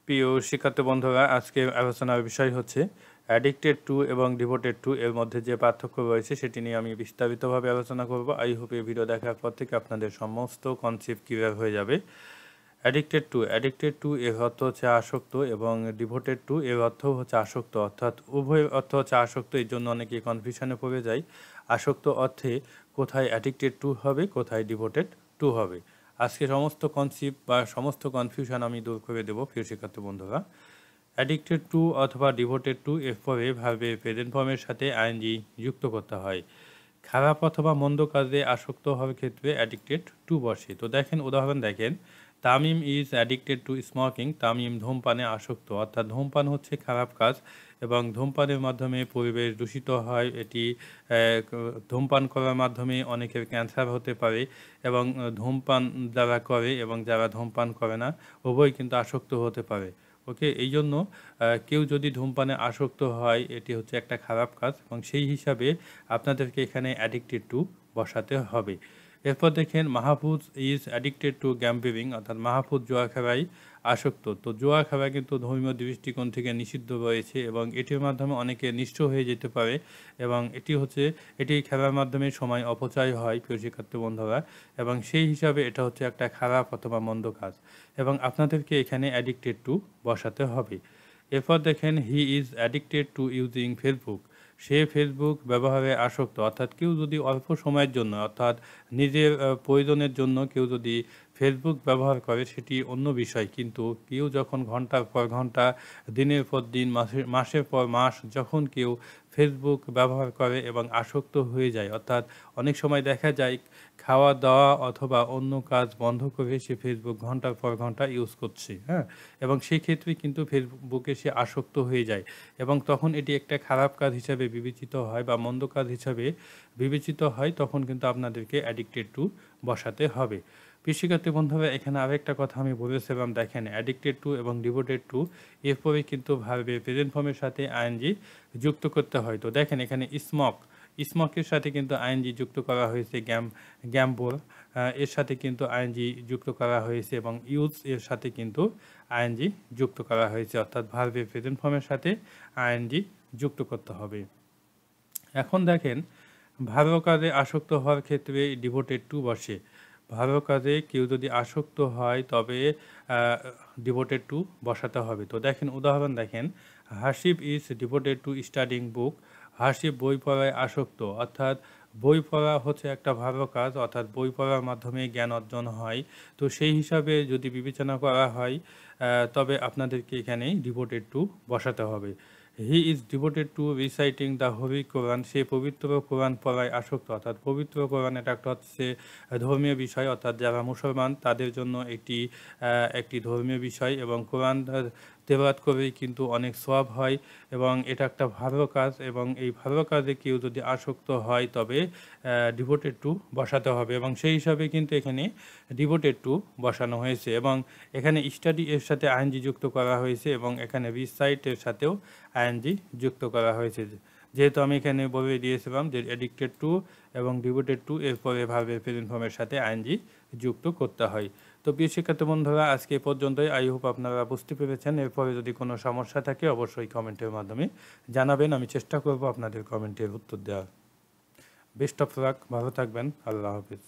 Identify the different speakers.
Speaker 1: প্রিয় শিক্ষার্থী বন্ধুরা, আজকে আলোচনার বিষয় হচ্ছে অ্যাডিক্টেড টু এবং ডিভোটেড টু এর মধ্যে যে পার্থক্য রয়েছে সেটি নিয়ে আমি বিস্তারিতভাবে আলোচনা করব। আই হোপ এই ভিডিও দেখার পর থেকে আপনাদের সমস্ত কনসেপ্ট ক্লিয়ার হয়ে যাবে। অ্যাডিক্টেড টু এর অর্থ হচ্ছে আসক্ত এবং ডিভোটেড টু এর অর্থ হচ্ছে আসক্ত, অর্থাৎ উভয় অর্থ হচ্ছে আসক্ত। এই জন্য অনেকে কনফিউশনে পড়ে যায় আসক্ত অর্থে কোথায় অ্যাডিক্টেড টু হবে, কোথায় ডিভোটেড টু হবে। আজকে সমস্ত কনসেপ্ট বা সমস্ত কনফিউশন আমি দূর করে দেবো প্রিয় শিক্ষার্থী বন্ধুরা। অ্যাডিক্টেড টু অথবা ডিভোটেড টু এর পরে ভার্বের প্রেজেন্ট ফর্মের সাথে আইএনজি যুক্ত করতে হয়। খারাপ অথবা মন্দ কাজে আসক্ত হওয়ার ক্ষেত্রে অ্যাডিক্টেড টু বসে। তো দেখেন, উদাহরণ দেখেন, Tamim is addicted to smoking. Tamim ধূমপানে আসক্ত, অর্থাৎ ধূমপান হচ্ছে খারাপ কাজ এবং ধূমপানের মাধ্যমে পরিবেশ দূষিত হয়। এটি ধূমপান করার মাধ্যমে অনেকের ক্যান্সার হতে পারে এবং ধূমপান যারা করে এবং যারা ধূমপান করে না উভয় কিন্তু আসক্ত হতে পারে। ওকে, এই জন্য কেউ যদি ধূমপানে আসক্ত হয় এটি হচ্ছে একটা খারাপ কাজ এবং সেই হিসাবে আপনাদেরকে এখানে অ্যাডিক্টেড টু বসাতে হবে। এরপর দেখেন, Mahfuz is addicted two gambling, অর্থাৎ মাহফুজ জুয়া খেলায় আসক্ত। তো জুয়া খেলা কিন্তু ধর্মীয় দৃষ্টিকোণ থেকে নিষিদ্ধ রয়েছে এবং এটির মাধ্যমে অনেকে নিঃস্ব হয়ে যেতে পারে এবং এটি খেলার মাধ্যমে সময় অপচয় হয় প্রিয় শিক্ষার্থী বন্ধুরা, এবং সেই হিসাবে এটা হচ্ছে একটা খারাপ অথবা মন্দ কাজ এবং আপনাদেরকে এখানে অ্যাডিক্টেড টু বসাতে হবে। এরপর দেখেন, he is addicted two using Facebook. Say Facebook ব্যবহারে আসক্ত, অর্থাৎ কেউ যদি অল্প সময়ের জন্য, অর্থাৎ নিজের প্রয়োজনের জন্য কেউ যদি ফেসবুক ব্যবহার করে সেটি অন্য বিষয়, কিন্তু কেউ যখন ঘন্টার পর ঘন্টা, দিনের পর দিন, মাসের পর মাস যখন কেউ ফেসবুক ব্যবহার করে এবং আসক্ত হয়ে যায়, অর্থাৎ অনেক সময় দেখা যায় খাওয়া দাওয়া অথবা অন্য কাজ বন্ধ করে সে ফেসবুক ঘন্টার পর ঘন্টা ইউজ করছে, হ্যাঁ, এবং সেই ক্ষেত্রে কিন্তু ফেসবুকে সে আসক্ত হয়ে যায় এবং তখন এটি একটা খারাপ কাজ হিসাবে বিবেচিত হয় বা মন্দ কাজ হিসাবে বিবেচিত হয়, তখন কিন্তু আপনাদেরকে অ্যাডিক্টেড টু বসাতে হবে। কৃষিক্ষেত্রে বন্ধুরা, এখানে আরেকটা কথা আমি বলেছিলাম, দেখেন অ্যাডিক্টেড টু এবং ডিভোটেড টু এরপরে কিন্তু ভার্বের প্রেজেন্ট ফর্মের সাথে আইএনজি যুক্ত করতে হয়। তো দেখেন এখানে স্মকের সাথে কিন্তু আইএনজি যুক্ত করা হয়েছে, গ্যাম্বল এর সাথে কিন্তু আইএনজি যুক্ত করা হয়েছে এবং ইউজ এর সাথে কিন্তু আইএনজি যুক্ত করা হয়েছে, অর্থাৎ ভার্বের প্রেজেন্ট ফর্মের সাথে আইএনজি যুক্ত করতে হবে। এখন দেখেন, ভালো কাজে আসক্ত হওয়ার ক্ষেত্রে ডিভোটেড টু বসে। ভালো কাজে কেউ যদি আসক্ত হয় তবে ডিভোটেড টু বসাতে হবে। তো দেখেন, উদাহরণ দেখেন, Hasib is devoted to studying book. Hasib বই পড়ায় আসক্ত, অর্থাৎ বই পড়া হচ্ছে একটা ভালো কাজ, অর্থাৎ বই পড়ার মাধ্যমে জ্ঞান অর্জন হয়। তো সেই হিসাবে যদি বিবেচনা করা হয় তবে আপনাদেরকে এখানে ডিভোটেড টু বসাতে হবে। He is devoted to reciting the holy Quran. সে পবিত্র কোরআন পড়ায় আসক্ত, অর্থাৎ পবিত্র কোরআন এটা একটা হচ্ছে ধর্মীয় বিষয়, অর্থাৎ যারা মুসলমান তাদের জন্য একটি ধর্মীয় বিষয় এবং কোরআন তেলাওয়াত করেই কিন্তু অনেক সওয়াব হয় এবং এটা একটা ভালো কাজ এবং এই ভালো কাজে কেউ যদি আসক্ত হয় তবে ডিভোটেড টু বসাতে হবে এবং সেই হিসাবে কিন্তু এখানে ডিভোটেড টু বসানো হয়েছে এবং এখানে স্টাডি এর সাথে আইএনজি যুক্ত করা হয়েছে এবং এখানে রিসাইটের সাথেও আইএনজি যুক্ত করা হয়েছে। যেহেতু আমি এখানে বলে দিয়েছিলাম যে অ্যাডিক্টেড টু এবং ডিভোটেড টু এরপরে ভার্বের প্রেজেন্ট ফর্মের সাথে আইএনজি যুক্ত করতে হয়। তো প্রিয় শিক্ষার্থী বন্ধুরা, আজকে এ পর্যন্তই। আই হোপ আপনারা বুঝতে পেরেছেন। এরপরে যদি কোনো সমস্যা থাকে অবশ্যই কমেন্টের মাধ্যমে জানাবেন, আমি চেষ্টা করব আপনাদের কমেন্টের উত্তর দেওয়ার। বেস্ট অফ লাক, ভালো থাকবেন, আল্লাহ হাফিজ।